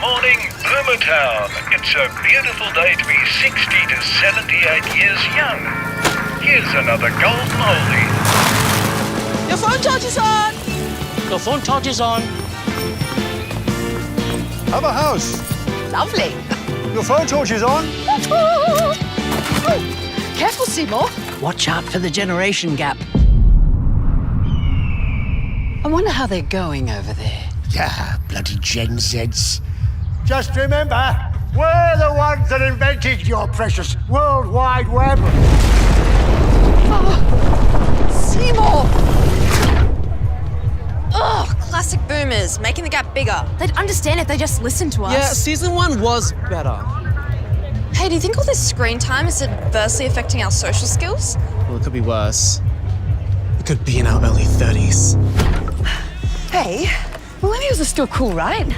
morning, Boomertown. It's a beautiful day to be 60 to 78 years young. Here's another golden oldie. Your phone charge is on! Your phone charge is on. Have a house. Lovely. Your phone torch is on. Oh, careful, Seymour. Watch out for the generation gap. I wonder how they're going over there. Yeah, bloody Gen Zs. Just remember, we're the ones that invented your precious World Wide Web. Seymour! Ugh, classic boomers, making the gap bigger. They'd understand if they just listened to us. Yeah, season 1 was better. Hey, do you think all this screen time is adversely affecting our social skills? Well, it could be worse. We could be in our early 30s. Hey, millennials are still cool, right?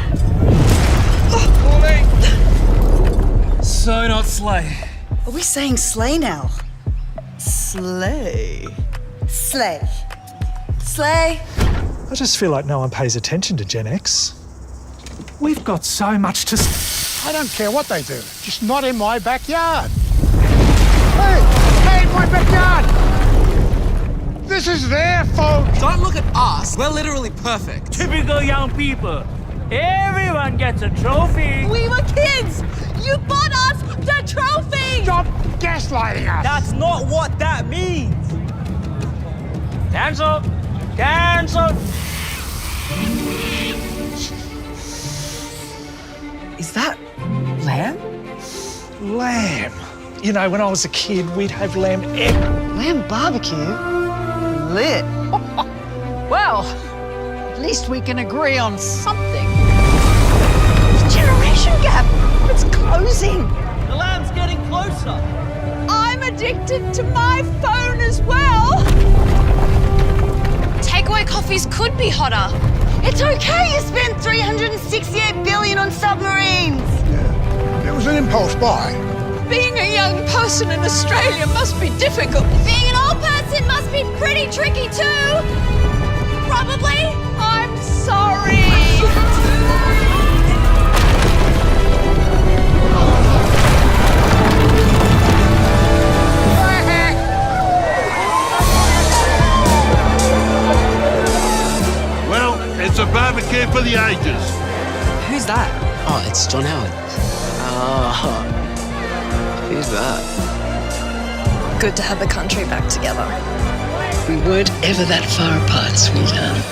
So not slay. Are we saying slay now? Slay. Slay. Slay. I just feel like no one pays attention to Gen X. We've got so much to... I don't care what they do, just not in my backyard. Hey, my backyard! This is their fault! Don't look at us. We're literally perfect. Typical young people. Everyone gets a trophy. We were kids! You bought us the trophy! Stop gaslighting us! That's not what that means. Cancel. Cancel. Is that lamb? Lamb. You know, when I was a kid, we'd have lamb egg. Lamb barbecue? Lit. Well, at least we can agree on something. Generation gap. It's closing. The lamb's getting closer. I'm addicted to my phone as well. Takeaway coffees could be hotter. It's okay you spent $368 billion on submarines. It was an impulse buy. Being a young person in Australia must be difficult. Being an old person must be pretty tricky too. Probably. I'm sorry. Well, it's a barbecue for the ages. Who's that? Oh, it's John Howard. Oh, who's that? Good to have the country back together. We weren't ever that far apart, sweetheart.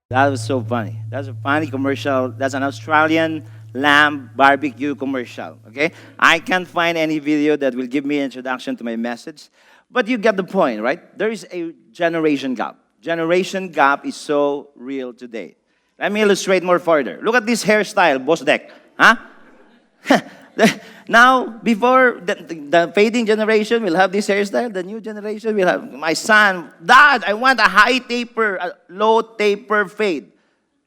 That was so funny. That's a funny commercial. That's an Australian lamb barbecue commercial, okay? I can't find any video that will give me an introduction to my message, but you get the point, right? There is a generation gap. Generation gap is so real today. Let me illustrate more further. Look at this hairstyle, Boss Deck. Huh? Now, before the fading generation will have this hairstyle, the new generation will have, my son, Dad, I want a high taper, a low taper fade.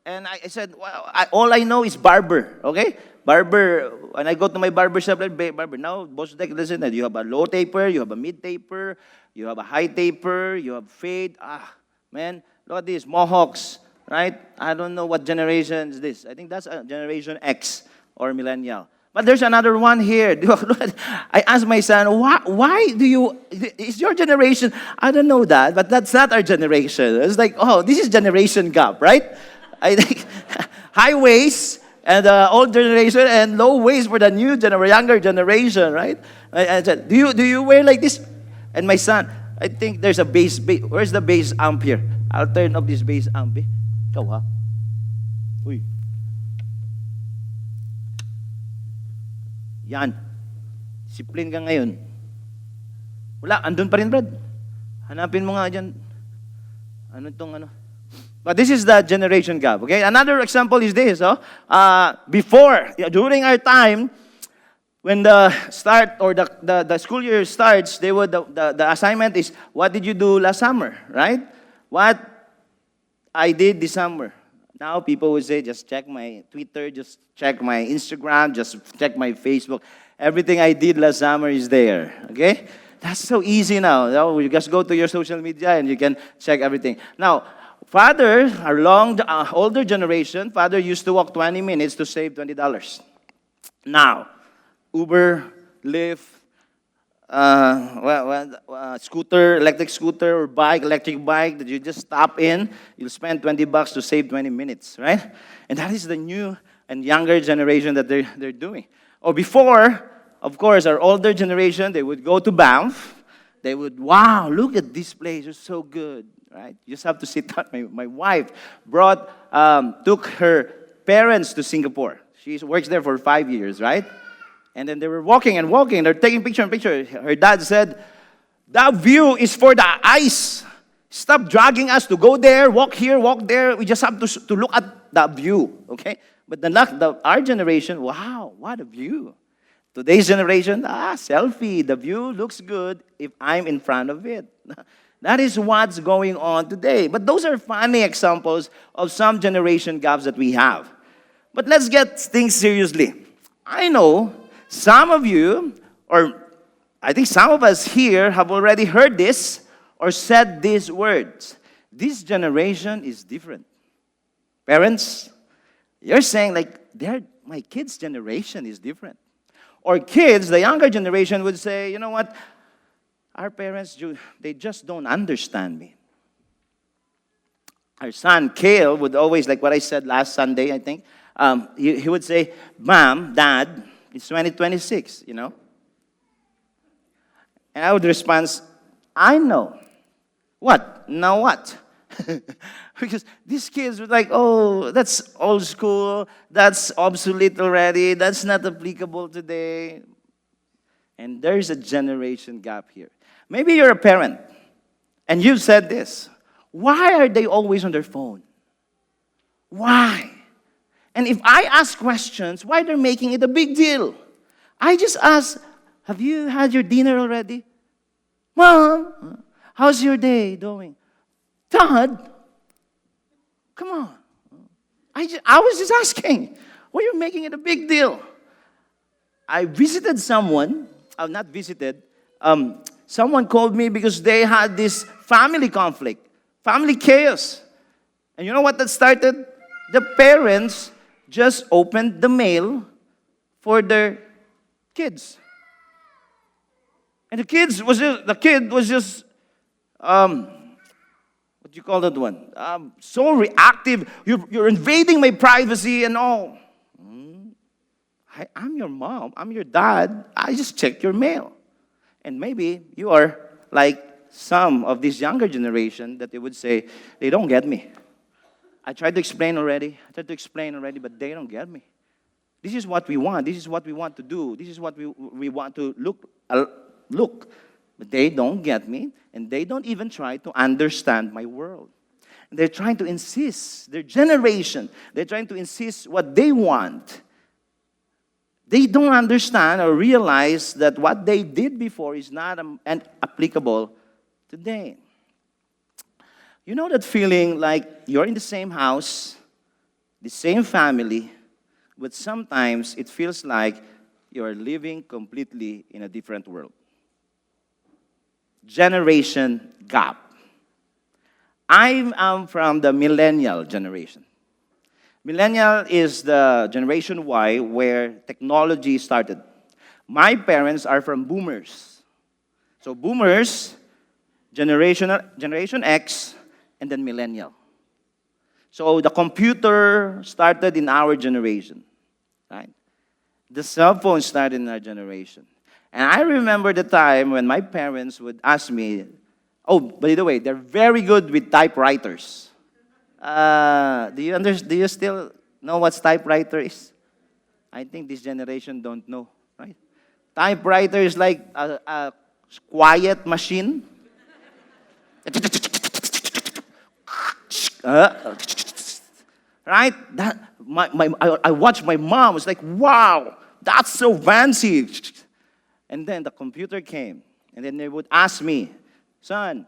And I said, well, all I know is barber, okay? Barber, when I go to my barber shop, like, barber, now, Boss Deck, listen, you have a low taper, you have a mid taper, you have a high taper, you have fade. Ah, man, look at this, mohawks, right? I don't know what generation is this. I think that's a Generation X or millennial. But there's another one here. I asked my son, why do you, is your generation, I don't know that, but that's not our generation. It's like, oh, this is generation gap, right? I think high waist and old generation and low waist for the new younger generation, right? I said, do you wear like this? And my son, I think there's a bass. Where's the bass amp here? I'll turn up this bass amp. Ikaw ha? Uy. Yan. Discipline ka ngayon. Wala, andun pa rin, Brad. Hanapin mo nga dyan. Ano itong ano? But this is the generation gap, okay? Another example is this, during our time, when the start or the school year starts, the assignment is, what did you do last summer, right? What I did this summer. Now people would say, just check my Twitter, just check my Instagram, just check my Facebook. Everything I did last summer is there, okay? That's so easy now. You just go to your social media and you can check everything. Now, Father, our older generation, father used to walk 20 minutes to save $20. Now, Uber, Lyft, scooter, electric scooter or bike, electric bike that you just stop in, you'll spend $20 to save 20 minutes, right? And that is the new and younger generation that they're doing. Or before, of course, our older generation, they would go to Banff. They would, wow, look at this place, it's so good, right? You just have to sit down. My wife took her parents to Singapore. She works there for 5 years, right? And then they were walking and walking. They're taking picture and picture. Her dad said, that view is for the eyes. Stop dragging us to go there, walk here, walk there. We just have to look at that view, okay? But our generation, wow, what a view. Today's generation, selfie. The view looks good if I'm in front of it. That is what's going on today. But those are funny examples of some generation gaps that we have. But let's get things seriously. I know some of you, or I think some of us here have already heard this or said these words. This generation is different. Parents, you're saying like, my kids' generation is different. Or kids, the younger generation would say, you know what? Our parents, they just don't understand me. Our son, Kale, would always, like what I said last Sunday, I think, he would say, Mom, Dad, it's 2026, you know? And I would respond, I know. What? Now what? Because these kids were like, oh, that's old school, that's obsolete already, that's not applicable today. And there's a generation gap here. Maybe you're a parent, and you've said this. Why are they always on their phone? Why? And if I ask questions, why they're making it a big deal? I just ask, have you had your dinner already? Mom, how's your day going? Dad, come on. I was just asking. Why are you making it a big deal? I visited someone, not visited, someone called me because they had this family conflict, family chaos. And you know what that started? The parents just opened the mail for their kids. And the kid was just what do you call that one? So reactive. You're invading my privacy and all. I'm your mom. I'm your dad. I just checked your mail. And maybe you are like some of this younger generation that they would say, they don't get me. I tried to explain already, but they don't get me. This is what we want. This is what we want to do. This is what we want to look. But they don't get me, and they don't even try to understand my world. And they're trying to insist, their generation, they're trying to insist what they want. They don't understand or realize that what they did before is not applicable today. You know that feeling like you're in the same house, the same family, but sometimes it feels like you're living completely in a different world. Generation gap. I'm from the millennial generation. Millennial is the generation Y where technology started. My parents are from boomers. So boomers, Generation X, and then millennial. So the computer started in our generation, right? The cell phone started in our generation. And I remember the time when my parents would ask me, oh, by the way, they're very good with typewriters. Do you still know what typewriter is? I think this generation don't know, right? Typewriter is like a quiet machine. Right? I watched my mom. Was like, wow, that's so fancy. And then the computer came, and then they would ask me, son,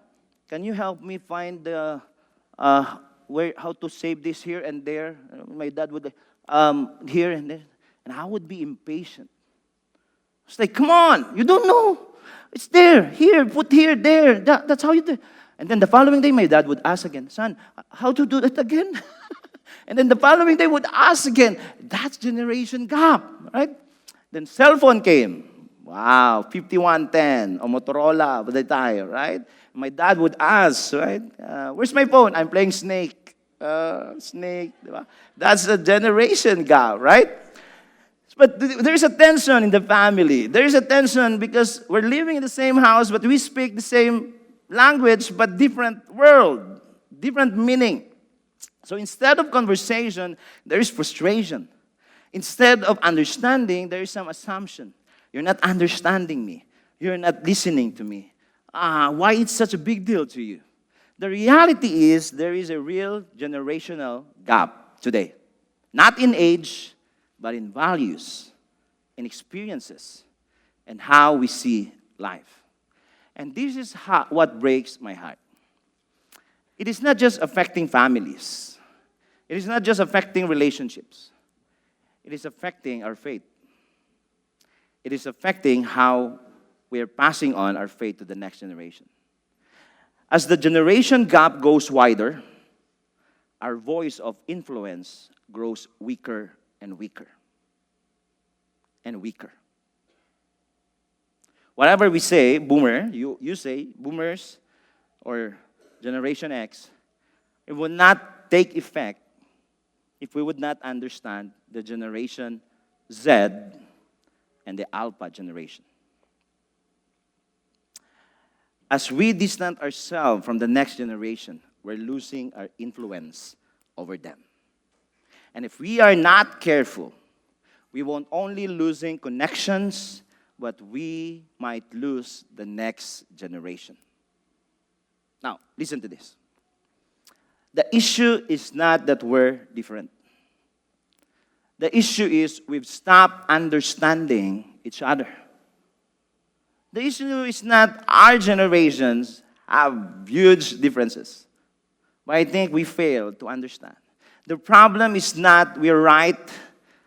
can you help me find the how to save this here and there? My dad would here and there, and I would be impatient. It's like, come on, you don't know. It's there, here, put here, there. That's how you do. And then the following day, my dad would ask again, son, how to do that again? And then the following day would ask again. That's generation gap, right? Then cell phone came. Wow, 5110 or Motorola by the time, right? My dad would ask, right? Where's my phone? I'm playing Snake. Snake, diba? That's a generation gap, right? But there's a tension in the family. There's a tension because we're living in the same house, but we speak the same language, but different world, different meaning. So instead of conversation, there is frustration. Instead of understanding, there is some assumption. You're not understanding me. You're not listening to me. Why it's such a big deal to you? The reality is there is a real generational gap today. Not in age, but in values, in experiences, and how we see life. And this is what breaks my heart. It is not just affecting families. It is not just affecting relationships. It is affecting our faith. It is affecting how we are passing on our faith to the next generation. As the generation gap goes wider, our voice of influence grows weaker and weaker and weaker. Whatever we say, boomer, you say, boomers or Generation X, it would not take effect if we would not understand the Generation Z and the Alpha generation. As we distance ourselves from the next generation, we're losing our influence over them. And if we are not careful, we won't only losing connections, but we might lose the next generation. Now, listen to this. The issue is not that we're different. The issue is we've stopped understanding each other. The issue is not our generations have huge differences, but I think we fail to understand. The problem is not we're right,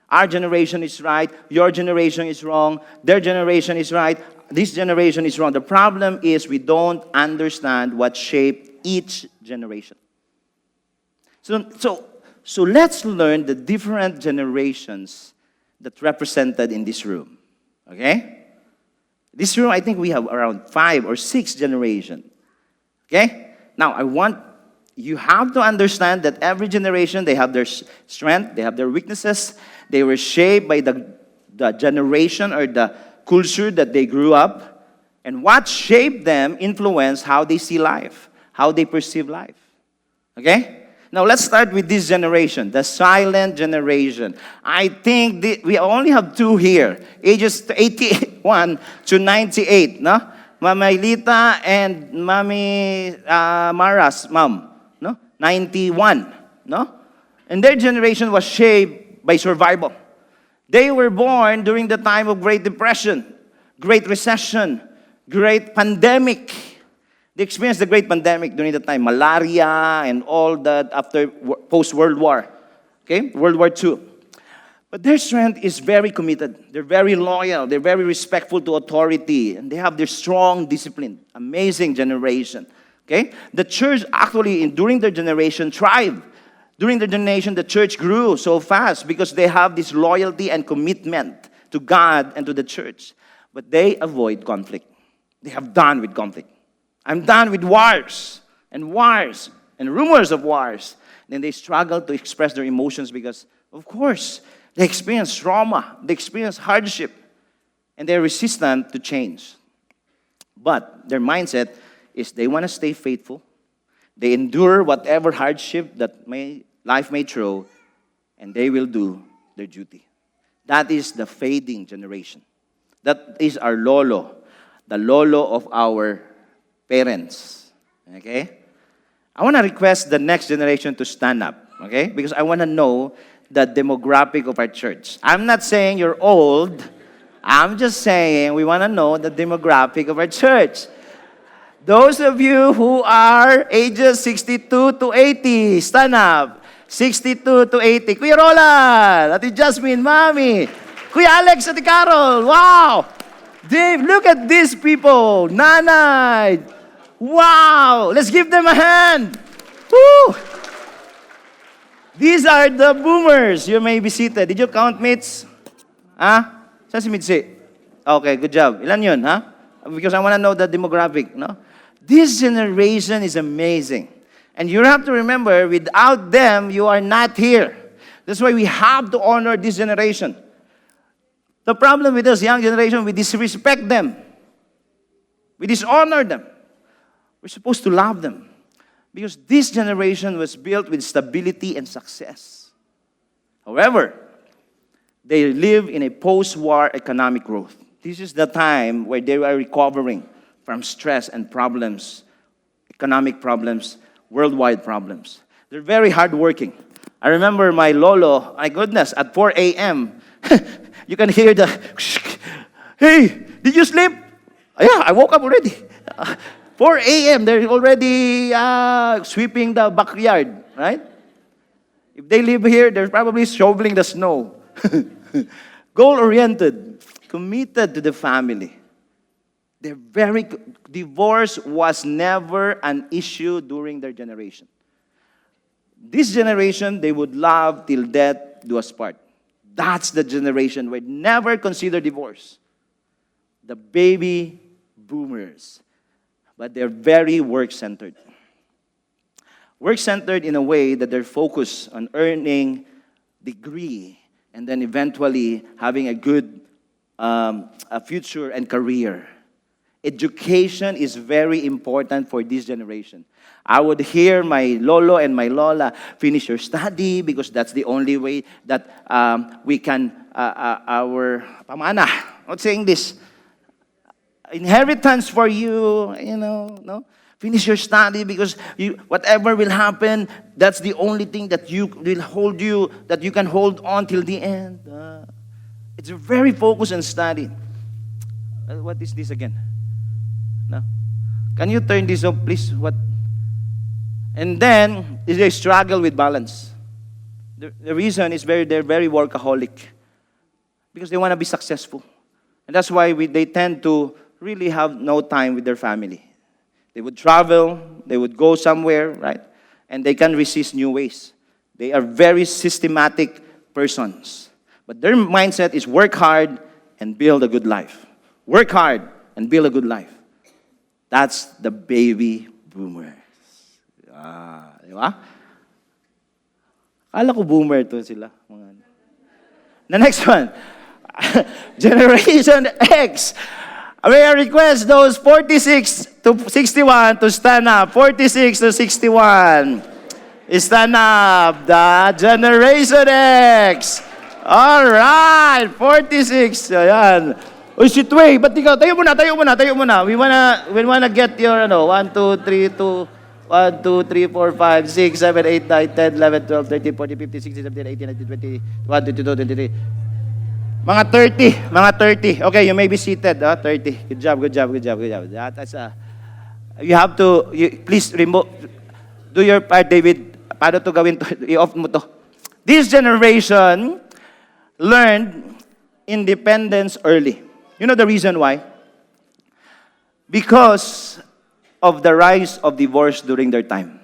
our generation is right, your generation is wrong, their generation is right, this generation is wrong. The problem is we don't understand what shaped each generation. So let's learn the different generations that represented in this room. Okay? This room, I think we have around 5 or 6 generations. Okay? Now, you have to understand that every generation, they have their strength, they have their weaknesses. They were shaped by the generation or the culture that they grew up. And what shaped them influenced how they see life, how they perceive life. Okay? Now, let's start with this generation, the silent generation. I think we only have 2 here, ages 81 to 98, no? Mama Elita and Mami Mara's mom, no? 91, no? And their generation was shaped by survival. They were born during the time of Great Depression, Great Recession, Great Pandemic. They experienced the Great Pandemic during the time, malaria and all that after post-World War, okay, World War II. But their strength is very committed. They're very loyal. They're very respectful to authority. And they have their strong discipline. Amazing generation, okay? The church actually, during their generation, thrived. During their generation, the church grew so fast because they have this loyalty and commitment to God and to the church. But they avoid conflict. They have done with conflict. I'm done with wars and rumors of wars. Then they struggle to express their emotions because, of course, they experience trauma, they experience hardship, and they're resistant to change. But their mindset is they want to stay faithful. They endure whatever hardship that life may throw, and they will do their duty. That is the fading generation. That is our lolo, the lolo of our parents, okay? I want to request the next generation to stand up, okay? Because I want to know the demographic of our church. I'm not saying you're old. I'm just saying we want to know the demographic of our church. Those of you who are ages 62 to 80, stand up. 62 to 80. Kuya Roland, Ate Jasmine, Mami, Kuya Alex, Ate Carol, wow! Dave, look at these people. Nanay, Wow! Let's give them a hand. Woo! These are the boomers. You may be seated. Did you count, mates? Ha? Saan si Mitzi? Okay, good job. Ilan yun, ha? Because I want to know the demographic, no? This generation is amazing. And you have to remember, without them, you are not here. That's why we have to honor this generation. The problem with this young generation, we disrespect them. We dishonor them. We're supposed to love them. Because this generation was built with stability and success. However, they live in a post-war economic growth. This is the time where they are recovering from stress and problems, economic problems, worldwide problems. They're very hardworking. I remember my lolo, my goodness, at 4 a.m., you can hear the, hey, did you sleep? Yeah, I woke up already. 4 a.m., they're already sweeping the backyard, right? If they live here, they're probably shoveling the snow. Goal-oriented, committed to the family. Divorce was never an issue during their generation. This generation, they would love till death do us part. That's the generation where never consider divorce. The baby boomers. But they're very work-centered. Work-centered in a way that they're focused on earning degree and then eventually having a good a future and career. Education is very important for this generation. I would hear my lolo and my lola, finish your study because that's the only way that we can, our pamana, not saying this, inheritance for you, no? Finish your study because whatever will happen, that's the only thing that that you can hold on till the end. It's very focused on study. What is this again? No? Can you turn this off, please? What? And then they struggle with balance. The reason is they're very workaholic because they want to be successful, and that's why they tend to really have no time with their family. They would travel, they would go somewhere, right? And they can resist new ways. They are very systematic persons. But their mindset is work hard and build a good life. Work hard and build a good life. That's the baby boomers. Di ba? Akala ko boomer to sila. The next one. Generation X. May I request those 46 to 61 to stand up. 46 to 61. Stand up. The Generation X. All right. 46. Ayan. Uy, si Tway, ba't ikaw? Tayo muna. We wanna get your, 1, 2, 3, 2, 1, 2, 3, 4, 5, 6, 7, 8, 9, 10, 11, 12, 13, 14, 15, 16, 17, 18, 19, 20, 21, 22, 23. Mga 30. Okay, you may be seated. 30. Good job. That's you have to, please do your part, David. Paano to gawin to? I-off mo to. This generation learned independence early. You know the reason why? Because of the rise of divorce during their time.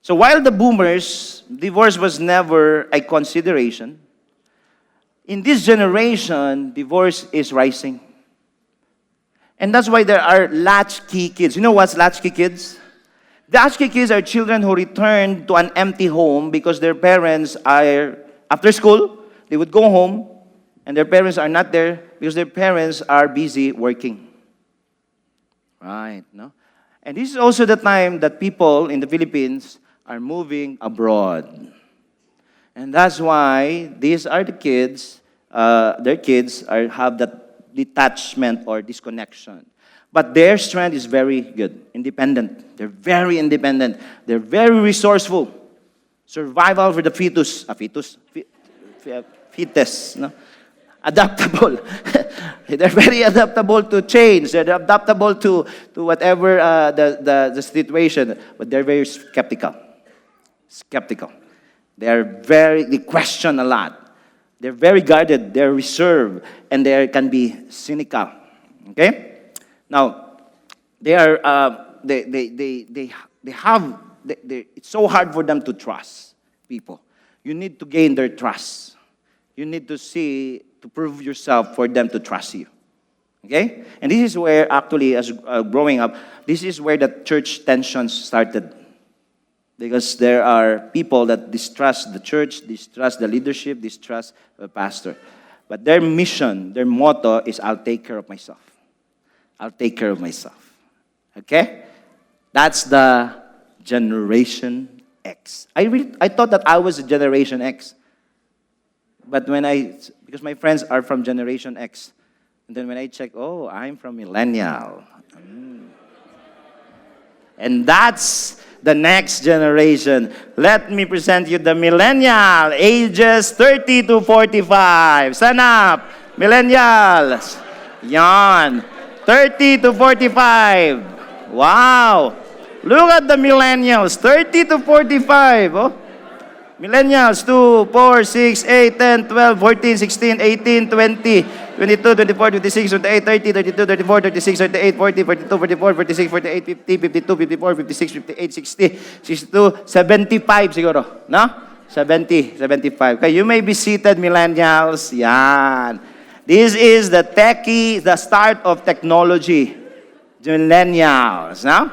So while the boomers, divorce was never a consideration, in this generation, divorce is rising. And that's why there are latchkey kids. You know what's latchkey kids? The latchkey kids are children who return to an empty home because their parents are, after school, they would go home, and their parents are not there because their parents are busy working. Right, no? And this is also the time that people in the Philippines are moving abroad. And that's why these are the kids, their kids have that detachment or disconnection. But their strength is very good, independent. They're very independent. They're very resourceful. Survival for the fetus, no? Adaptable. They're very adaptable to change. They're adaptable to whatever the situation. But they're very skeptical. They question a lot. They're very guarded. They're reserved. And they can be cynical. Okay? Now, they are, they have, it's so hard for them to trust people. You need to gain their trust. You need to prove yourself for them to trust you. Okay? And this is where, actually, as growing up, this is where the church tensions started. Because there are people that distrust the church, distrust the leadership, distrust the pastor. But their mission, their motto is, I'll take care of myself. I'll take care of myself. Okay? That's the Generation X. I thought that I was a Generation X. But because my friends are from Generation X, and then when I check, oh, I'm from Millennial. And that's the next generation. Let me present you the Millennial, ages 30 to 45. Stand up, Millennials. Yan. 30 to 45. Wow. Look at the Millennials, 30 to 45. Oh. Millennials, 2, 4, 6, 8, 10, 12, 14, 16, 18, 20, 22, 24, 26, 28, 30, 32, 34, 36, 38, 40, 42, 44, 46, 48, 50, 52, 54, 56, 58, 60, 62, 75 siguro. No? 70, 75. Okay, you may be seated, Millennials. Yan. This is the the start of technology. Millennials. No?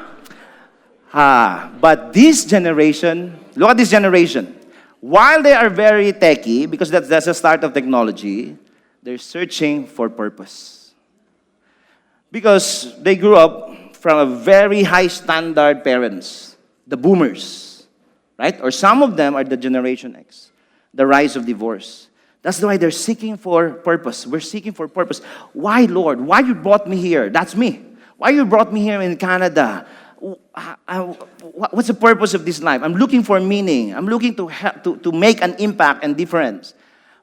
But this generation, look at this generation. While they are very techy, because that's the start of technology, they're searching for purpose. Because they grew up from a very high standard parents, the boomers, right? Or some of them are the Generation X, the rise of divorce. That's why they're seeking for purpose. We're seeking for purpose. Why, Lord? Why you brought me here? That's me. Why you brought me here in Canada? What's the purpose of this life? I'm looking for meaning. I'm looking to help, to make an impact and difference.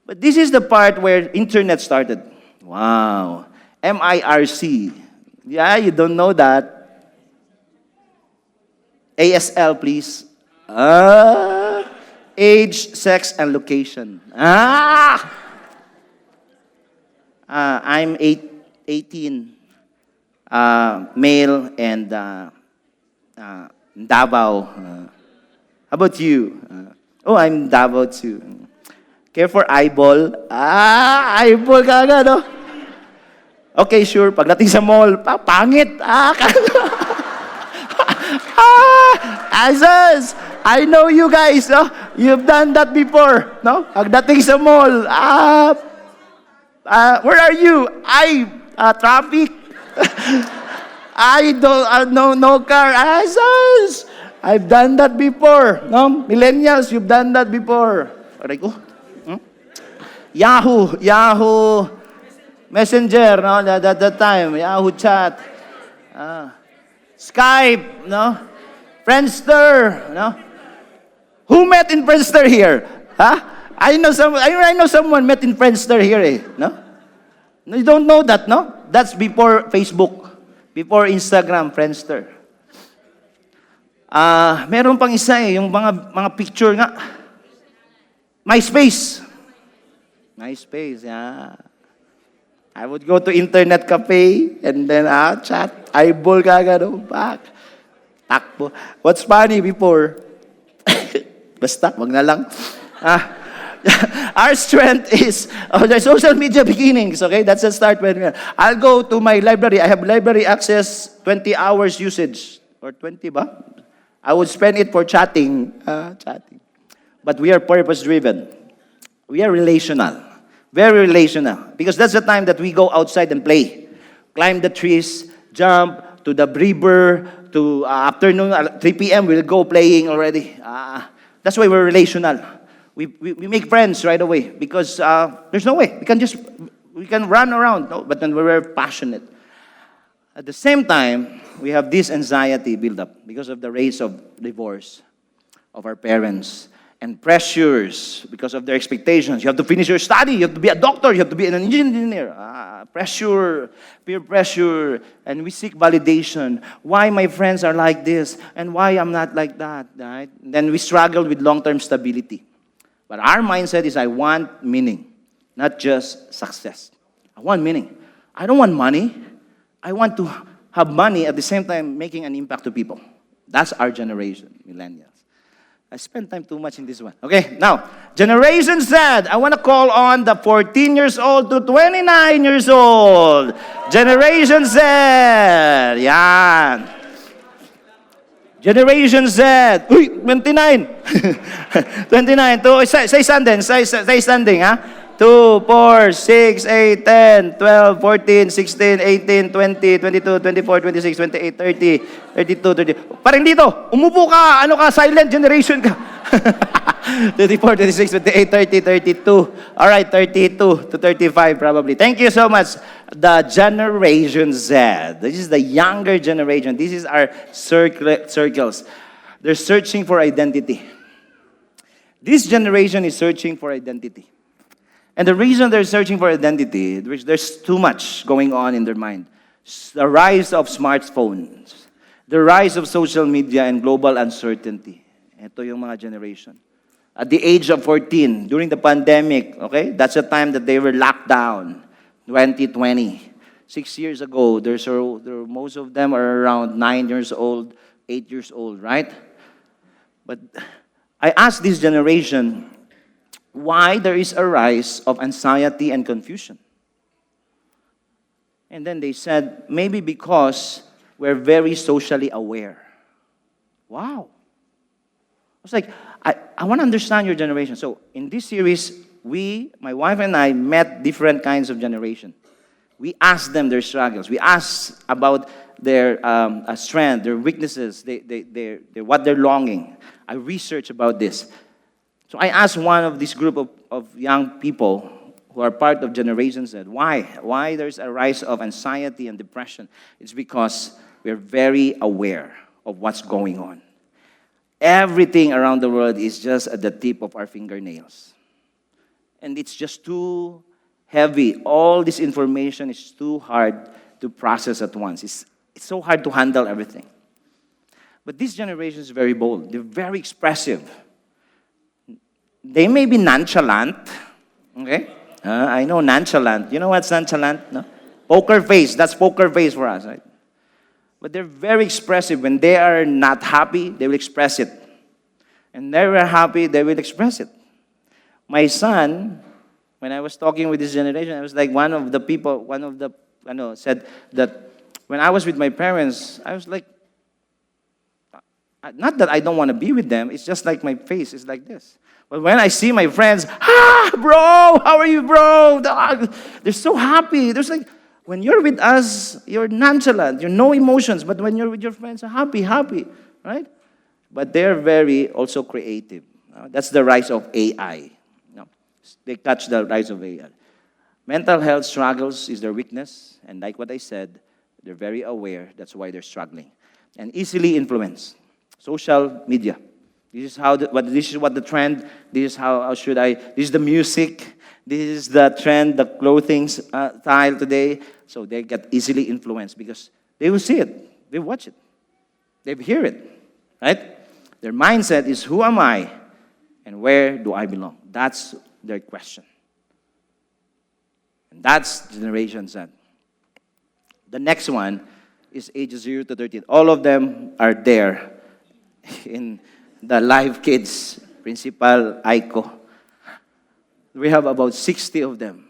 But this is the part where internet started. Wow. MIRC. Yeah, you don't know that. ASL, please. Age, sex, and location. I'm 18, male, and Davao. How about you? I'm Davao too. Care for eyeball? Eyeball ka agad, no? Okay, sure. Pagdating sa mall, pangit. Azaz! I know you guys, no? You've done that before, no? Pagdating sa mall, where are you? Traffic. I don't, no car. Azaz! I've done that before, no? Millennials, you've done that before. Aray ko. Yahoo Messenger, no? That time, Yahoo chat. Skype, no? Friendster, no? Who met in Friendster here? Huh? I know someone met in Friendster here, eh, no? You don't know that, no? That's before Facebook, before Instagram, Friendster. Meron pang isa eh, yung mga picture nga. MySpace, yeah. I would go to internet cafe and then chat. Eyeball ka gano, back. Takbo. What's funny before? Basta, wag na lang. Our strength is the social media beginnings, okay? That's the start. I'll go to my library. I have library access, 20 hours usage. Or 20 ba? I would spend it for chatting. But we are purpose-driven. We are relational. Very relational. Because that's the time that we go outside and play. Climb the trees, jump to the river, to afternoon, 3 p.m., we'll go playing already. That's why we're relational. We make friends right away because there's no way. We can run around, no? But then we're passionate. At the same time, we have this anxiety build up because of the rates of divorce of our parents and pressures because of their expectations. You have to finish your study. You have to be a doctor. You have to be an engineer. Pressure, peer pressure, and we seek validation. Why my friends are like this and why I'm not like that, right? Then we struggle with long-term stability. But our mindset is, I want meaning, not just success. I want meaning. I don't want money. I want to have money, at the same time making an impact to people. That's our generation, millennials. I spent time too much in this one. Okay, now, Generation Z. I want to call on the 14 years old to 29 years old. Generation Z. Yan. Generation Z. Uy, 29. 29. Say standing. Say standing, ha? 2, 4, 6, 8, 10, 12, 14, 16, 18, 20, 22, 24, 26, 28, 30, 32, 30. Parang dito, umupo ka, ano ka, silent generation ka. 34, 26, 28, 30, 32. All right, 32 to 35 probably. Thank you so much. The Generation Z. This is the younger generation. This is our circles. They're searching for identity. This generation is searching for identity. And the reason they're searching for identity, which there's too much going on in their mind. The rise of smartphones, the rise of social media and global uncertainty. Ito yung mga generation. At the age of 14, during the pandemic, okay, that's the time that they were locked down, 2020. 6 years ago, most of them are around 9 years old, 8 years old, right? But I asked this generation, why there is a rise of anxiety and confusion. And then they said, maybe because we're very socially aware. Wow. I was like, I want to understand your generation. So in this series, my wife and I, met different kinds of generation. We asked them their struggles. We asked about their strength, their weaknesses, what they're longing. I researched about this. So I asked one of this group of young people who are part of Generation Z, why there's a rise of anxiety and depression. It's because we're very aware of what's going on. Everything around the world is just at the tip of our fingernails. And it's just too heavy. All this information is too hard to process at once. It's so hard to handle everything. But this generation is very bold. They're very expressive. They may be nonchalant, okay? I know nonchalant. You know what's nonchalant? No? Poker face. That's poker face for us, right? But they're very expressive. When they are not happy, they will express it. And they were happy, they will express it. My son, when I was talking with this generation, I was like one of the said that when I was with my parents, I was like, not that I don't want to be with them, it's just like my face is like this. But when I see my friends, bro, how are you, bro? They're so happy. There's like, when you're with us, you're nonchalant, you're no emotions. But when you're with your friends, you're happy, right? But they're very also creative. That's the rise of AI. They catch the rise of AI. Mental health struggles is their weakness. And like what I said, they're very aware. That's why they're struggling. And easily influenced. Social media. This is what the trend. This is the music. This is the trend, the clothing style today. So they get easily influenced because they will see it. They watch it. They hear it. Right? Their mindset is, who am I? And where do I belong? That's their question. And that's Generation Z. The next one is ages 0 to 13. All of them are there in the Live Kids Principal Aiko. We have about 60 of them.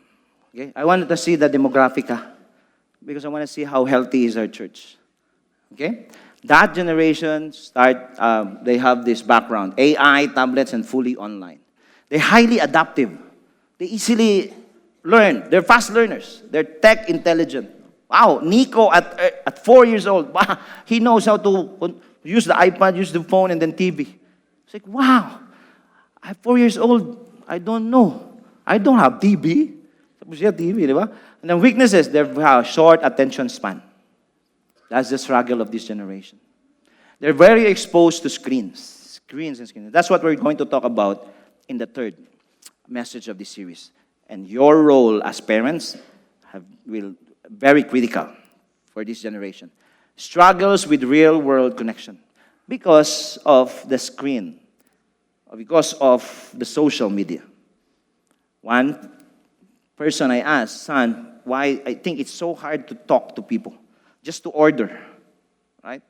Okay? I wanted to see the demographic because I want to see how healthy is our church. Okay? That generation they have this background, AI, tablets, and fully online. They're highly adaptive. They easily learn. They're fast learners. They're tech intelligent. Wow, Nico at 4 years old, he knows how to use the iPad, use the phone, and then TV. It's like, wow, at 4 years old, I don't know. I don't have TV. Tapos siya TV, di ba? And the weaknesses, they have short attention span. That's the struggle of this generation. They're very exposed to screens. Screens and screens. That's what we're going to talk about in the third message of this series. And your role as parents will very critical for this generation. Struggles with real-world connection because of the screen, because of the social media. One person I asked, son, why I think it's so hard to talk to people. just to order, right?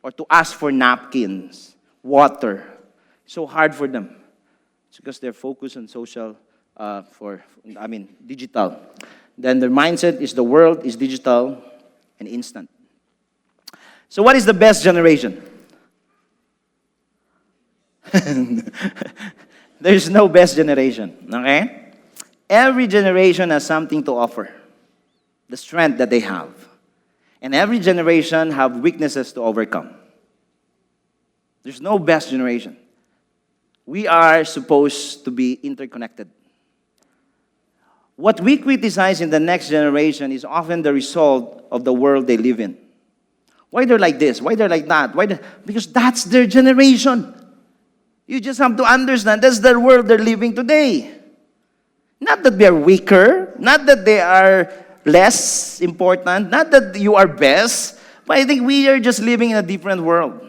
Or to ask for napkins, water. So hard for them. It's because they're focused on digital. Then their mindset is the world is digital and instant. So what is the best generation? There's no best generation, okay? Every generation has something to offer. The strength that they have. And every generation have weaknesses to overcome. There's no best generation. We are supposed to be interconnected. What we criticize in the next generation is often the result of the world they live in. Why they're like this? Why they're like that? Because that's their generation. You just have to understand that's the world they're living today. Not that they're weaker, not that they are less important, not that you are best, but I think we are just living in a different world.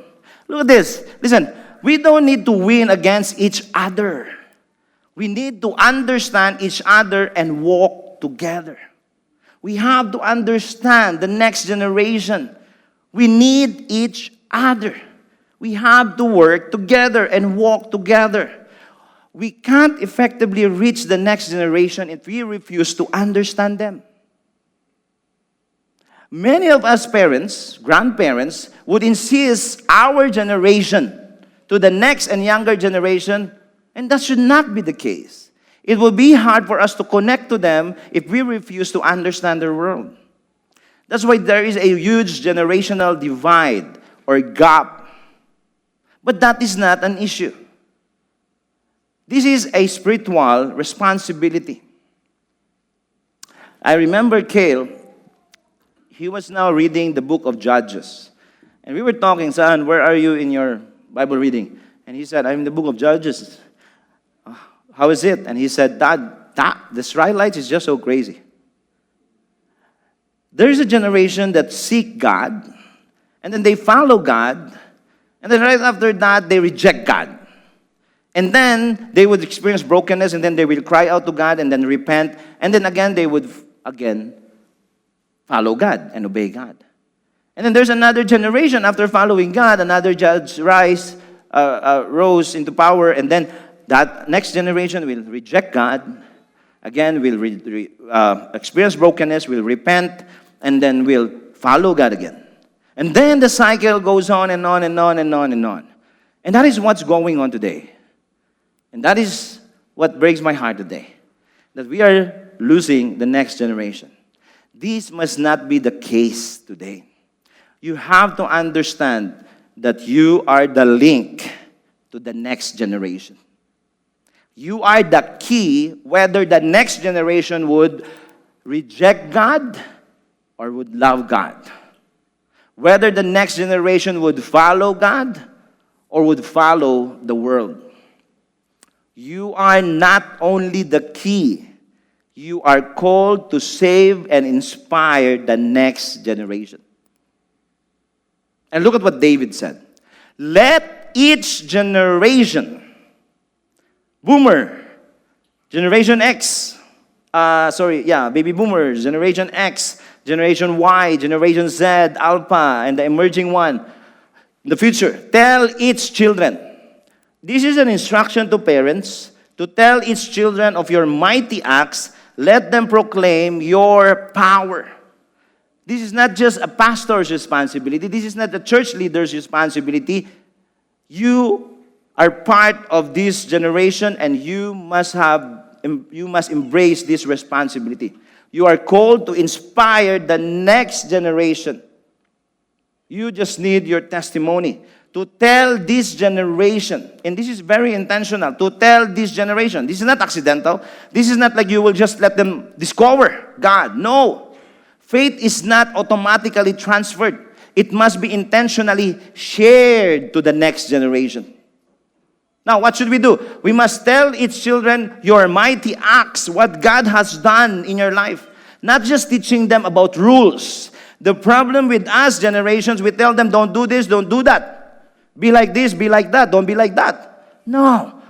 Look at this. Listen, we don't need to win against each other. We need to understand each other and walk together. We have to understand the next generation. We need each other. We have to work together and walk together. We can't effectively reach the next generation if we refuse to understand them. Many of us parents, grandparents, would insist our generation to the next and younger generation, and that should not be the case. It will be hard for us to connect to them if we refuse to understand their world. That's why there is a huge generational divide or gap. But that is not an issue. This is a spiritual responsibility. I remember Cale, he was now reading the book of Judges. And we were talking, son, where are you in your Bible reading? And he said, I'm in the book of Judges. How is it? And he said, Dad, the Israelites is just so crazy. There is a generation that seek God, and then they follow God, and then right after that, they reject God. And then they would experience brokenness, and then they will cry out to God, and then repent, and then again, they would again follow God and obey God. And then there's another generation after following God, another judge rose into power, and then that next generation will reject God, again will experience brokenness, will repent, and then will follow God again. And then the cycle goes on and on and on and on and on. And that is what's going on today. And that is what breaks my heart today, that we are losing the next generation. This must not be the case today. You have to understand that you are the link to the next generation. You are the key whether the next generation would reject God or would love God. Whether the next generation would follow God or would follow the world. You are not only the key, you are called to save and inspire the next generation. And look at what David said. Let each generation, boomer, generation X, baby boomers, generation X, generation Y, generation Z, Alpha, and the emerging one, in the future, tell its children. This is an instruction to parents to tell its children of your mighty acts. Let them proclaim your power. This is not just a pastor's responsibility. This is not the church leader's responsibility. You are part of this generation, and you must embrace this responsibility. You are called to inspire the next generation. You just need your testimony to tell this generation, and this is very intentional, to tell this generation. This is not accidental. This is not like you will just let them discover God. No. Faith is not automatically transferred. It must be intentionally shared to the next generation. Now, what should we do? We must tell its children your mighty acts, what God has done in your life. Not just teaching them about rules. The problem with us generations, we tell them, don't do this, don't do that. Be like this, be like that, don't be like that. No.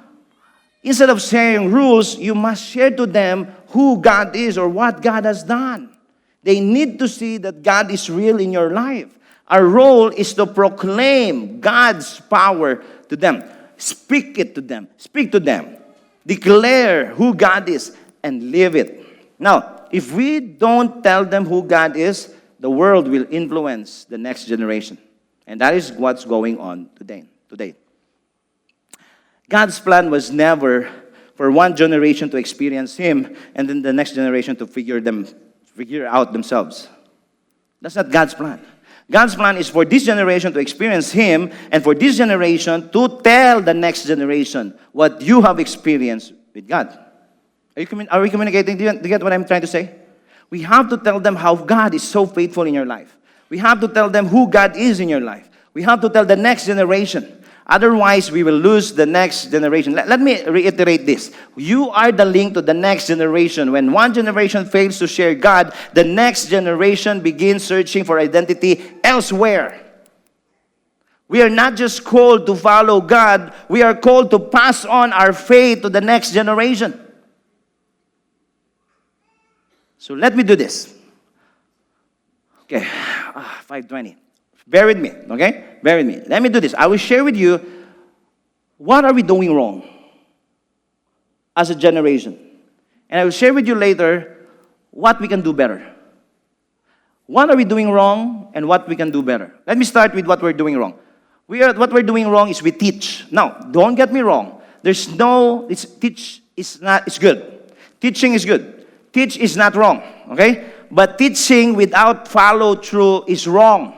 Instead of sharing rules, you must share to them who God is or what God has done. They need to see that God is real in your life. Our role is to proclaim God's power to them. Speak it to them. Speak to them. Declare who God is and live it. Now, if we don't tell them who God is, the world will influence the next generation. And that is what's going on today. God's plan was never for one generation to experience Him and then the next generation to figure out themselves. That's not God's plan. God's plan is for this generation to experience Him and for this generation to tell the next generation what you have experienced with God. Are we communicating? Do you get what I'm trying to say? We have to tell them how God is so faithful in your life. We have to tell them who God is in your life. We have to tell the next generation. Otherwise, we will lose the next generation. Let me reiterate this. You are the link to the next generation. When one generation fails to share God, the next generation begins searching for identity elsewhere. We are not just called to follow God, we are called to pass on our faith to the next generation. So let me do this. Okay, 5:20. Bear with me, okay? Bear with me. Let me do this. I will share with you what are we doing wrong as a generation. And I will share with you later what we can do better. What are we doing wrong and what we can do better? Let me start with what we're doing wrong. What we're doing wrong is we teach. Now, don't get me wrong. It's good. Teaching is good. Teach is not wrong, okay? But teaching without follow-through is wrong.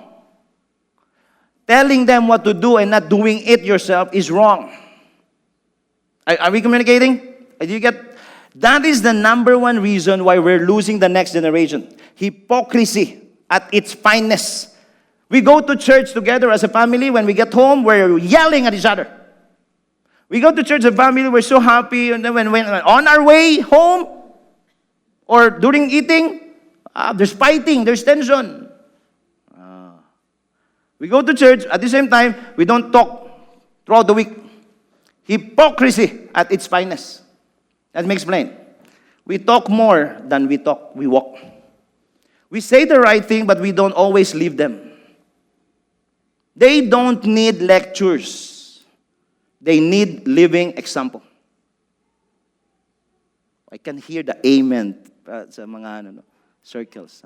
Telling them what to do and not doing it yourself is wrong. Are we communicating? Do you get? That is the number one reason why we're losing the next generation. Hypocrisy at its finest. We go to church together as a family. When we get home, we're yelling at each other. We go to church as a family, we're so happy. And then when on our way home or during eating, there's fighting, there's tension. We go to church, at the same time, we don't talk throughout the week. Hypocrisy at its finest. Let me explain. We talk more than we walk. We say the right thing, but we don't always live them. They don't need lectures. They need living example. I can hear the amen sa mga circles.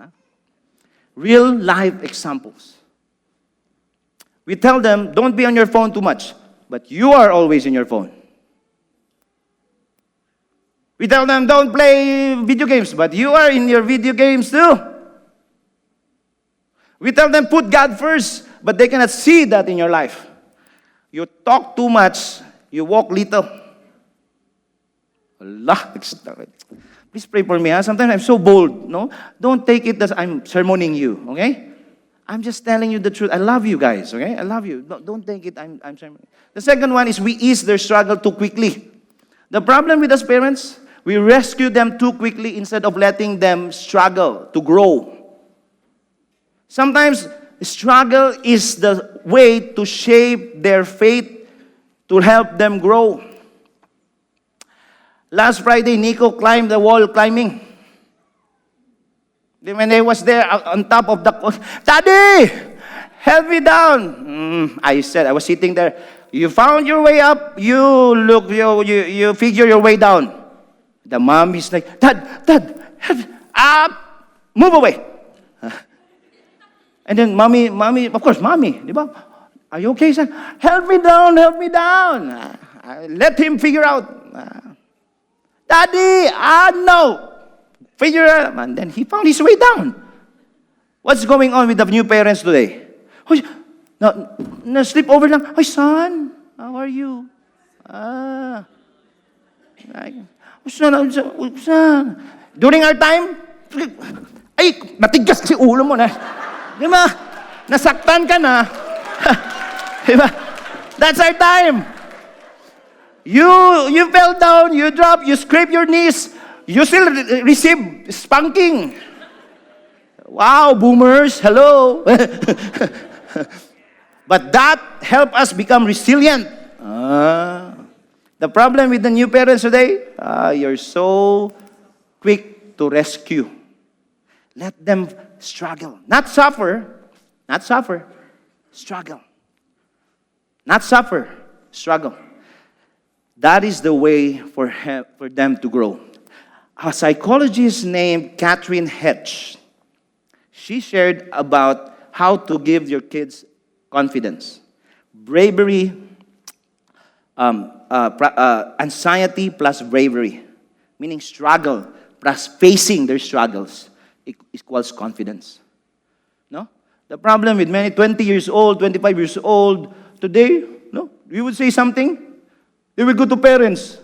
Real life examples. We tell them, don't be on your phone too much, but you are always in your phone. We tell them, don't play video games, but you are in your video games too. We tell them, put God first, but they cannot see that in your life. You talk too much, you walk little. Allah, please pray for me. Sometimes I'm so bold. No, don't take it as I'm sermoning you, okay? I'm just telling you the truth. I love you guys, okay? I love you. Don't take it I'm sermoning. The second one is we ease their struggle too quickly. The problem with us parents, we rescue them too quickly instead of letting them struggle to grow. Sometimes struggle is the way to shape their faith, to help them grow. Last Friday, Nico climbed the wall climbing. When I was there on top of the... Daddy! Help me down! I said, I was sitting there. You found your way up, you figure your way down. The mom is like, Dad, help, up, move away. And then mommy, of course, mommy, di ba? Are you okay, son? Help me down. Let him figure out. Daddy, no. Figure it out. And then he found his way down. What's going on with the new parents today? Sleep over lang. Hi, son. How are you? Son. During our time, ay, matigas si ulo mo na. Di ba? Nasaktan ka na. Di ba? That's our time. You fell down, you dropped, you scrape your knees, you still receive spanking. Wow, boomers, hello. But that helped us become resilient. The problem with the new parents today, you're so quick to rescue. Let them struggle. Not suffer. Not suffer. Struggle. Not suffer. Struggle. That is the way for them to grow. A psychologist named Catherine Hetch, she shared about how to give your kids confidence. Bravery, anxiety plus bravery, meaning struggle plus facing their struggles equals confidence. No? The problem with many 20 years old, 25 years old, today, no, we would say something, they will go to parents.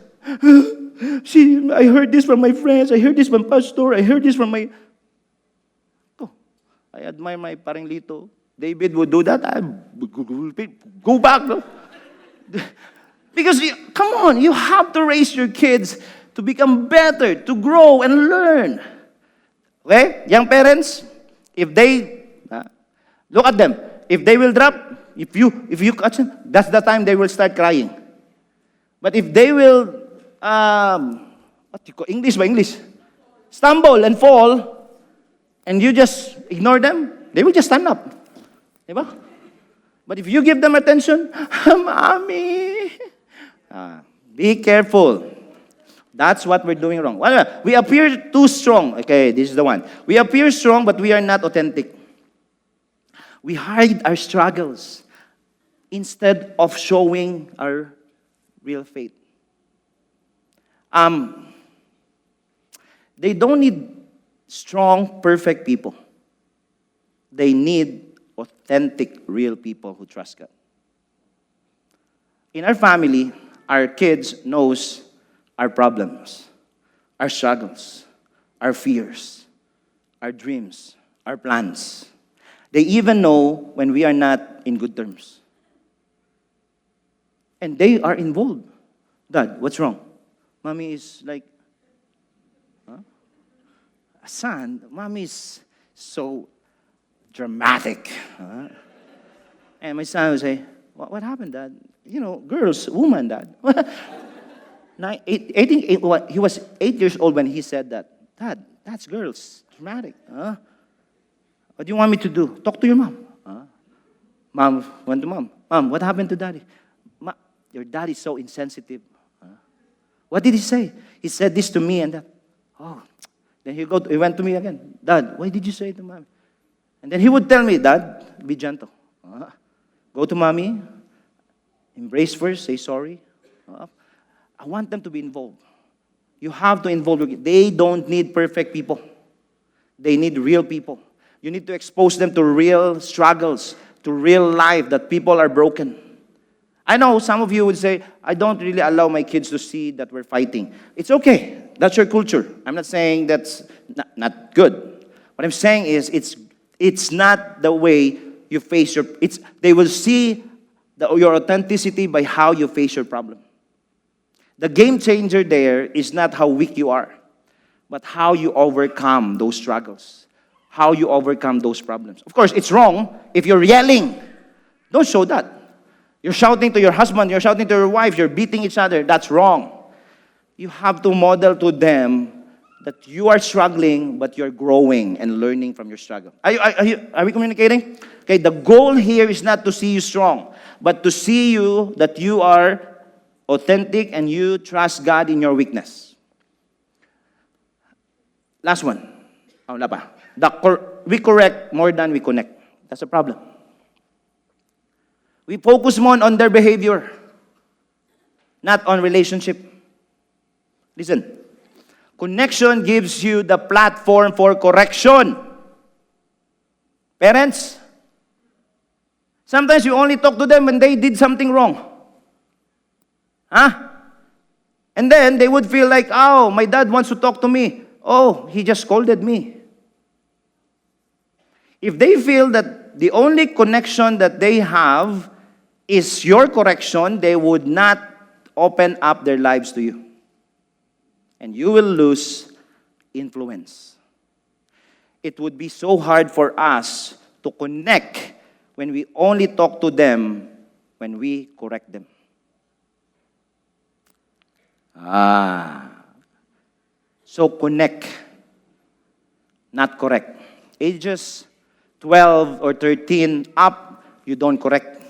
See, I heard this from my friends, I heard this from pastor, I heard this from my... Oh, I admire my paring Lito. David would do that. I go back. No? Because, come on, you have to raise your kids to become better, to grow and learn. Okay? Young parents, if they, look at them. If they will drop, if you catch them, that's the time they will start crying. But if they will, what you call, English, stumble and fall, and you just ignore them, they will just stand up. Diba? But if you give them attention, Mommy, be careful. That's what we're doing wrong. Well, we appear too strong. Okay, this is the one. We appear strong, but we are not authentic. We hide our struggles instead of showing our real faith. They don't need strong, perfect people. They need authentic, real people who trust God. In our family, our kids knows our problems, our struggles, our fears, our dreams, our plans. They even know when we are not in good terms. And they are involved. Dad, what's wrong? Mommy is like, son, Mommy is so dramatic. And my son would say, what happened, Dad? You know, girls, woman, Dad. He was 8 years old when he said that. Dad, that's girls, dramatic. What do you want me to do? Talk to your mom. Mom went to mom. Mom, what happened to Daddy? Your dad is so insensitive. What did he say? He said this to me and that. Oh, then he went to me again. Dad, why did you say it to Mom? And then he would tell me, Dad, be gentle. Go to Mommy, embrace first, say sorry. I want them to be involved. You have to involve your kids. They don't need perfect people. They need real people. You need to expose them to real struggles, to real life, that people are broken. I know some of you would say, I don't really allow my kids to see that we're fighting. It's okay. That's your culture. I'm not saying that's not good. What I'm saying is it's not the way you face your... They will see your authenticity by how you face your problem. The game changer there is not how weak you are, but how you overcome those struggles, how you overcome those problems. Of course, it's wrong if you're yelling. Don't show that. You're shouting to your husband, you're shouting to your wife, you're beating each other. That's wrong. You have to model to them that you are struggling, but you're growing and learning from your struggle. Are we communicating? Okay, the goal here is not to see you strong, but to see you that you are authentic and you trust God in your weakness. Last one. Wala pa. We correct more than we connect. That's a problem. We focus more on their behavior, not on relationship. Listen, connection gives you the platform for correction. Parents, sometimes you only talk to them when they did something wrong. And then they would feel like, oh, my dad wants to talk to me. Oh, he just scolded me. If they feel that the only connection that they have is your correction, they would not open up their lives to you. And you will lose influence. It would be so hard for us to connect when we only talk to them when we correct them. So connect. not correct. Ages 12 or 13 up, you don't correct.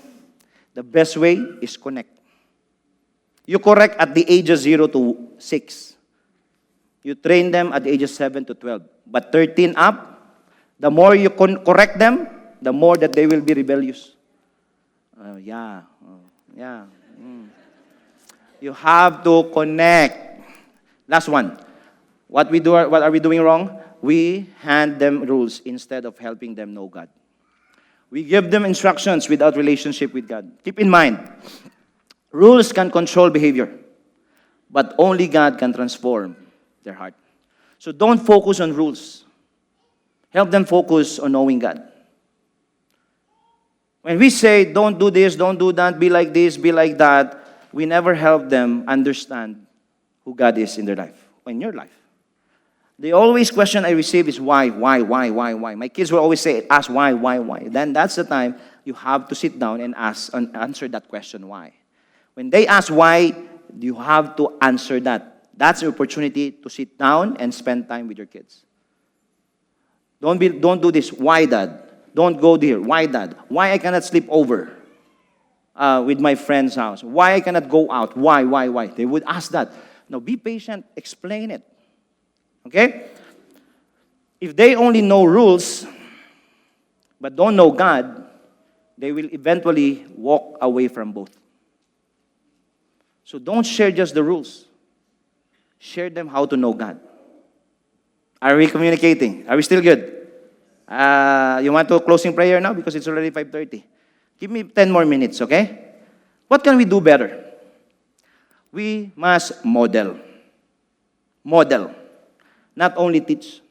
The best way is connect. You correct at the ages 0 to 6. You train them at the ages 7 to 12. But 13 up, the more you correct them, the more that they will be rebellious. Yeah. You have to connect. Last one. What are we doing wrong? We hand them rules instead of helping them know God. We give them instructions without relationship with God. Keep in mind, rules can control behavior, but only God can transform their heart. So don't focus on rules. Help them focus on knowing God. When we say, don't do this, don't do that, be like this, be like that, we never help them understand who God is in their life, or in your life. The always question I receive is why? My kids will always ask why. Then that's the time you have to sit down and answer that question, why. When they ask why, you have to answer that. That's the opportunity to sit down and spend time with your kids. Don't do this. Why, Dad? Don't go there. Why, Dad? Why I cannot sleep over with my friend's house? Why I cannot go out? Why? They would ask that. No, be patient. Explain it. Okay? If they only know rules, but don't know God, they will eventually walk away from both. So don't share just the rules. Share them how to know God. Are we communicating? Are we still good? You want to closing prayer now? Because it's already 5:30. Give me 10 more minutes, okay? What can we do better? We must model. Model. Not only teach.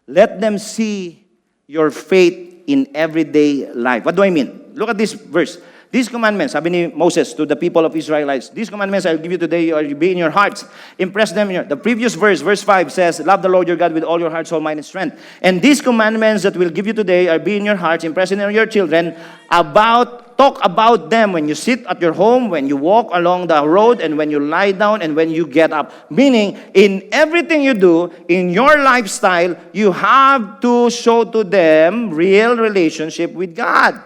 Let them see your faith in everyday life. What do I mean? Look at this verse. These commandments, sabi ni Moses to the people of Israelites, these commandments I'll give you today or be in your hearts. Impress them in your... The previous verse, verse 5 says, love the Lord your God with all your heart, soul, mind, and strength. And these commandments that we'll give you today are be in your hearts, impress in your children, talk about them when you sit at your home, when you walk along the road, and when you lie down, and when you get up. Meaning, in everything you do, in your lifestyle, you have to show to them real relationship with God.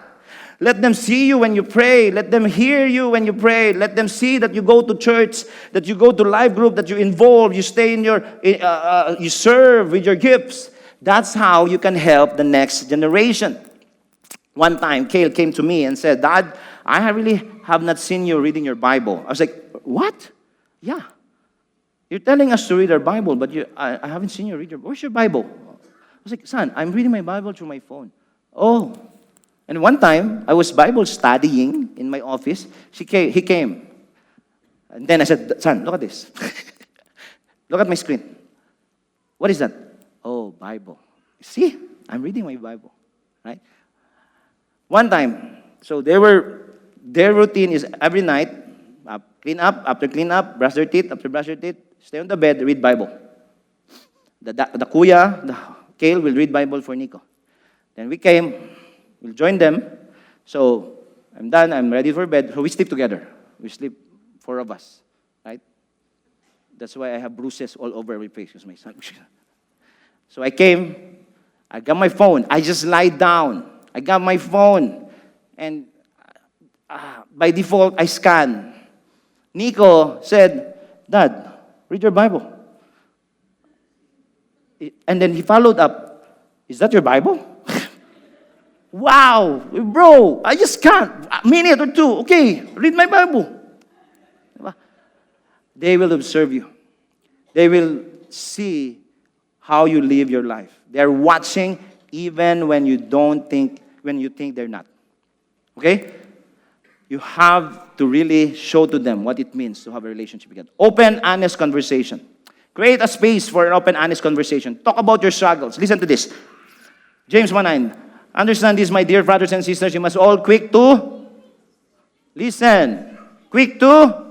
Let them see you when you pray. Let them hear you when you pray. Let them see that you go to church, that you go to life group, that you involve, you stay in you serve with your gifts. That's how you can help the next generation. One time, Kale came to me and said, Dad, I really have not seen you reading your Bible. I was like, what? Yeah. You're telling us to read our Bible, but I haven't seen you read your... Where's your Bible? I was like, son, I'm reading my Bible through my phone. Oh. And one time, I was Bible studying in my office. He came. And then I said, son, look at this. Look at my screen. What is that? Oh, Bible. See, I'm reading my Bible. Right? One time, so their routine is every night, clean up, after clean up, brush their teeth, after brush their teeth, stay on the bed, read Bible. The kuya, the Kale will read Bible for Nico. Then we came. We'll join them. So, I'm done. I'm ready for bed. So, we sleep together. We sleep, 4 of us. Right? That's why I have bruises all over my face. My son. So, I came. I got my phone. I just lie down. I got my phone. And by default, I scan. Nico said, Dad, read your Bible. And then he followed up, is that your Bible? Wow, bro, I just can't. A minute or two. Okay, read my Bible. They will observe you. They will see how you live your life. They're watching even when you think they're not. Okay? You have to really show to them what it means to have a relationship with God. Open, honest conversation. Create a space for an open, honest conversation. Talk about your struggles. Listen to this. James 1:9. Understand this, my dear brothers and sisters. You must all quick to listen. Quick to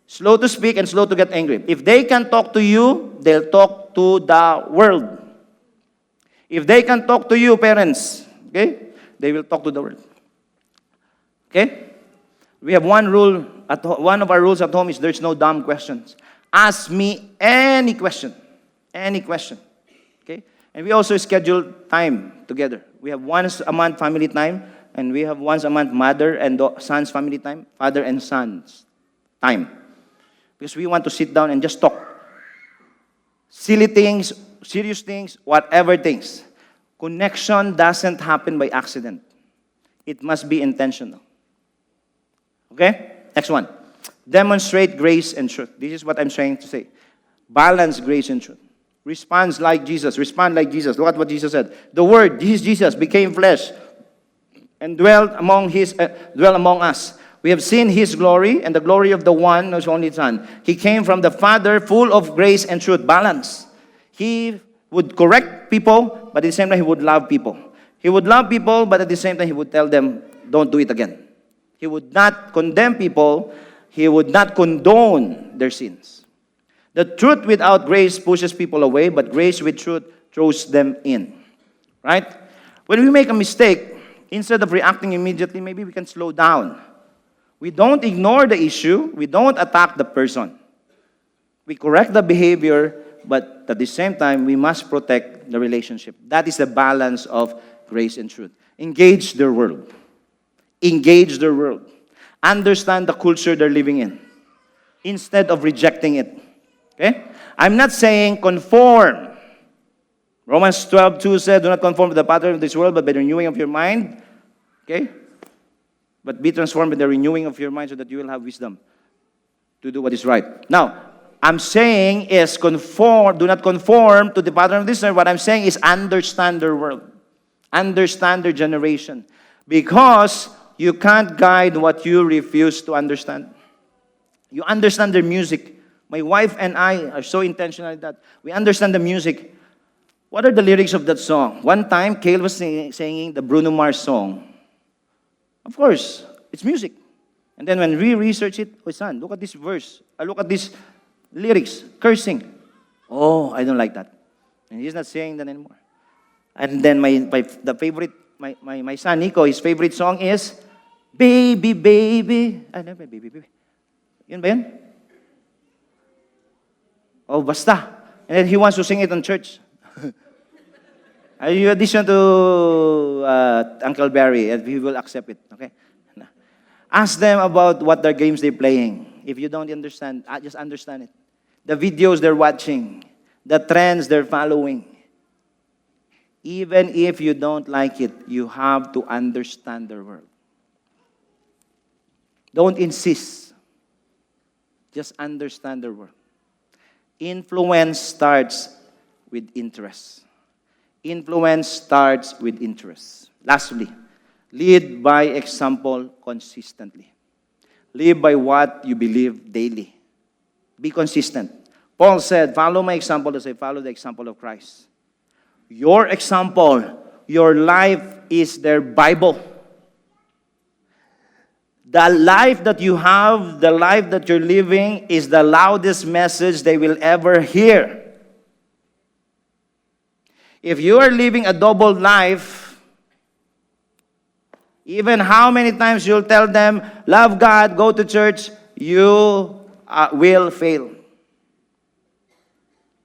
slow to speak and slow to get angry. If they can talk to you, they'll talk to the world. If they can talk to you, parents, okay, they will talk to the world. Okay? We have one rule. One of our rules at home is there's no dumb questions. Ask me any question. Any question. Okay? And we also schedule time together. We have once a month family time, and we have once a month mother and sons family time, father and sons time. Because we want to sit down and just talk. Silly things, serious things, whatever things. Connection doesn't happen by accident. It must be intentional. Okay? Next one. Demonstrate grace and truth. This is what I'm trying to say. Balance grace and truth. Responds like Jesus. Respond like Jesus. Look at what Jesus said. The Word, Jesus, became flesh and dwelt among us. We have seen His glory and the glory of the one whose only Son. He came from the Father, full of grace and truth. Balance. He would correct people, but at the same time, He would love people. He would love people, but at the same time, He would tell them, don't do it again. He would not condemn people. He would not condone their sins. The truth without grace pushes people away, but grace with truth throws them in. Right? When we make a mistake, instead of reacting immediately, maybe we can slow down. We don't ignore the issue. We don't attack the person. We correct the behavior, but at the same time, we must protect the relationship. That is the balance of grace and truth. Engage their world. Engage their world. Understand the culture they're living in instead of rejecting it. Okay? I'm not saying conform. Romans 12:2 said, do not conform to the pattern of this world, but by the renewing of your mind. Okay? But be transformed by the renewing of your mind so that you will have wisdom to do what is right. Now, I'm saying is conform, do not conform to the pattern of this world. What I'm saying is understand their world. Understand their generation. Because you can't guide what you refuse to understand. You understand their music. My wife and I are so intentional at that. We understand the music. What are the lyrics of that song? One time, Kale was singing the Bruno Mars song. Of course, it's music. And then when we research it, oh son, look at this verse. Look at these lyrics, cursing. Oh, I don't like that. And he's not saying that anymore. And then my son Nico, his favorite song is Baby, Baby. I love Baby, Baby. Yun ba yun? Oh, basta. And then he wants to sing it in church. You audition to Uncle Barry and he will accept it. Okay? Ask them about what their games they're playing. If you don't understand, just understand it. The videos they're watching. The trends they're following. Even if you don't like it, you have to understand their world. Don't insist. Just understand their world. Influence starts with interest. Influence starts with interest. Lastly, lead by example consistently. Live by what you believe daily. Be consistent. Paul said, follow my example as I follow the example of Christ. Your example, your life is their Bible. The life that you have, the life that you're living is the loudest message they will ever hear. If you are living a double life, even how many times you'll tell them, love God, go to church, you will fail.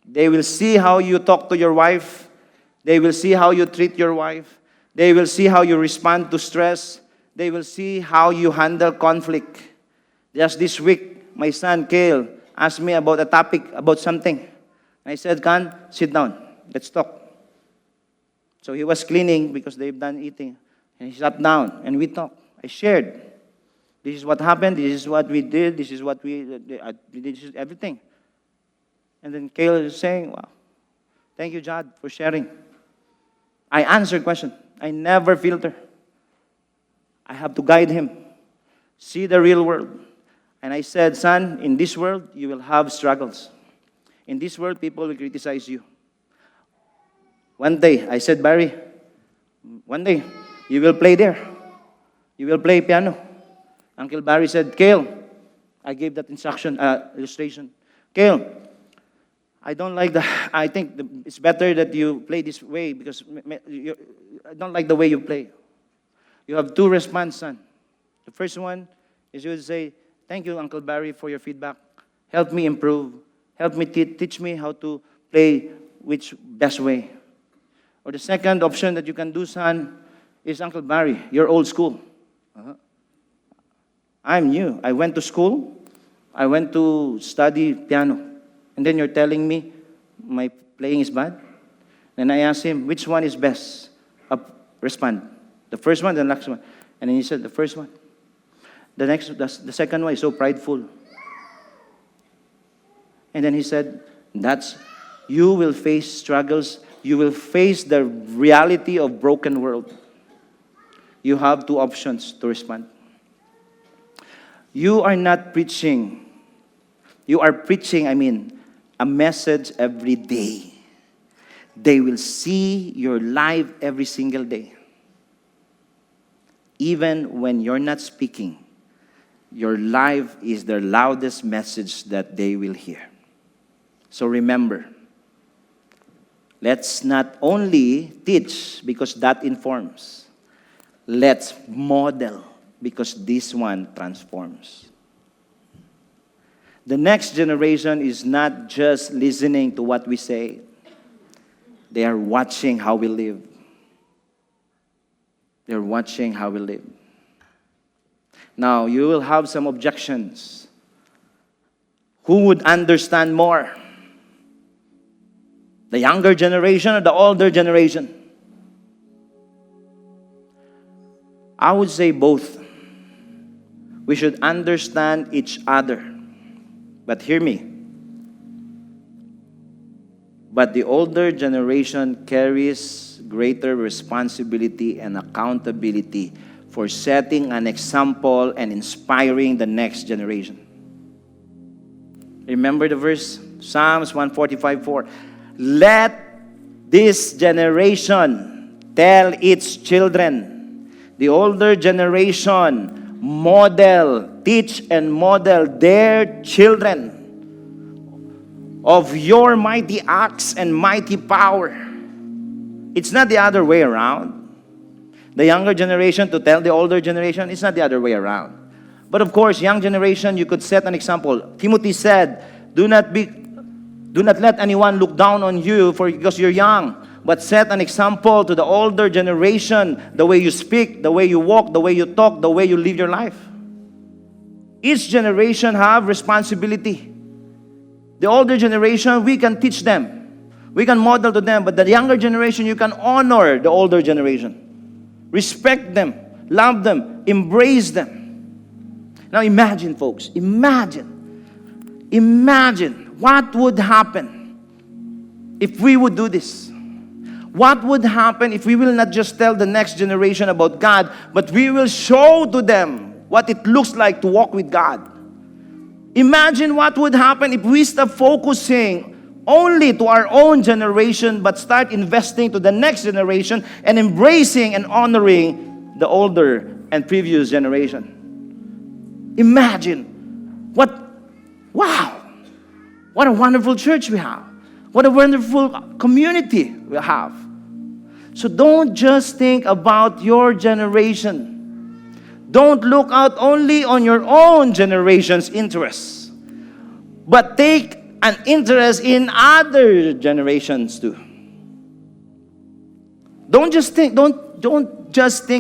They will see how you talk to your wife. They will see how you treat your wife. They will see how you respond to stress. They will see how you handle conflict. Just this week, my son, Kale, asked me about a topic, about something. I said, Khan, sit down. Let's talk. So he was cleaning because they've done eating. And he sat down and we talked. I shared. This is what happened. This is what we did. This is what we did. This is everything. And then Kale is saying, wow, thank you, Jad, for sharing. I answered question. I never filter. I have to guide him. See the real world. And I said, son, in this world, you will have struggles. In this world, people will criticize you. One day, I said, Barry, one day, you will play there. You will play piano. Uncle Barry said, Kale, I gave that illustration. Kale, I don't like I think it's better that you play this way because I don't like the way you play. You have two responses, son. The first one is you would say, thank you, Uncle Barry, for your feedback. Help me improve. Help me teach me how to play which best way. Or the second option that you can do, son, is, Uncle Barry, you're old school. I'm new. I went to school. I went to study piano. And then you're telling me my playing is bad? And I asked him, which one is best? Respond. The first one, the next one. And then he said, the first one. The second one is so prideful. And then he said, you will face struggles. You will face the reality of broken world. You have two options to respond. You are not preaching. You are preaching, a message every day. They will see your life every single day. Even when you're not speaking, your life is the loudest message that they will hear. So remember, let's not only teach because that informs. Let's model because this one transforms. The next generation is not just listening to what we say. They are watching how we live. They're watching how we live. Now, you will have some objections. Who would understand more? The younger generation or the older generation? I would say both. We should understand each other. But hear me. But the older generation carries greater responsibility and accountability for setting an example and inspiring the next generation. Remember the verse? Psalms 145:4. Let this generation tell its children. The older generation teach and model their children of your mighty acts and mighty power. It's not the other way around. The younger generation to tell the older generation, it's not the other way around. But of course, young generation, you could set an example. Timothy said, do not let anyone look down on you because you're young, but set an example to the older generation, the way you speak, the way you walk, the way you talk, the way you live your life. Each generation have responsibility. The older generation, we can teach them. We can model to them. But the younger generation, you can honor the older generation. Respect them. Love them. Embrace them. Now imagine, folks. Imagine what would happen if we would do this. What would happen if we will not just tell the next generation about God, but we will show to them what it looks like to walk with God. Imagine what would happen if we stop focusing only to our own generation, but start investing to the next generation and embracing and honoring the older and previous generation. Imagine what a wonderful church we have. What a wonderful community we have. So don't just think about your generation. Don't look out only on your own generation's interests, but take an interest in other generations too. Don't just think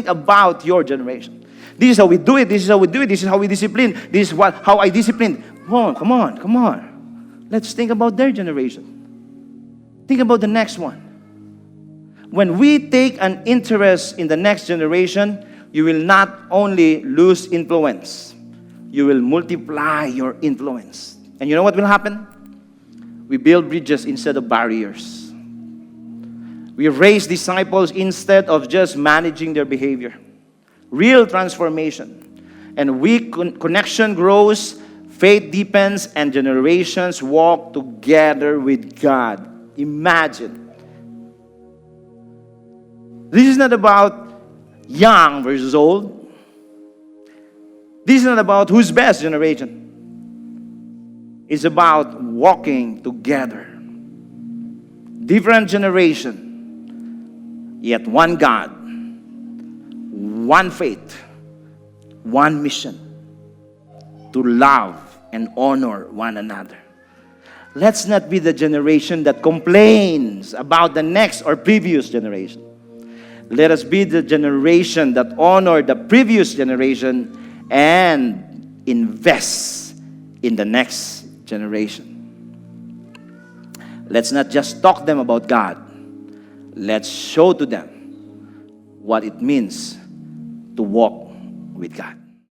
about your generation. This is how we do it. This is how we do it. This is how we discipline. This is how I discipline. Come on. Let's think about their generation. Think about the next one. When we take an interest in the next generation, you will not only lose influence, you will multiply your influence. And you know what will happen? We build bridges instead of barriers. We raise disciples instead of just managing their behavior. Real transformation. And connection grows, faith deepens, and generations walk together with God. Imagine. This is not about young versus old. This is not about who's best generation. It's about walking together. Different generation, yet one God, one faith, one mission, to love and honor one another. Let's not be the generation that complains about the next or previous generation. Let us be the generation that honor the previous generation and invest in the next generation. Let's not just talk them about God. Let's show to them what it means to walk with God.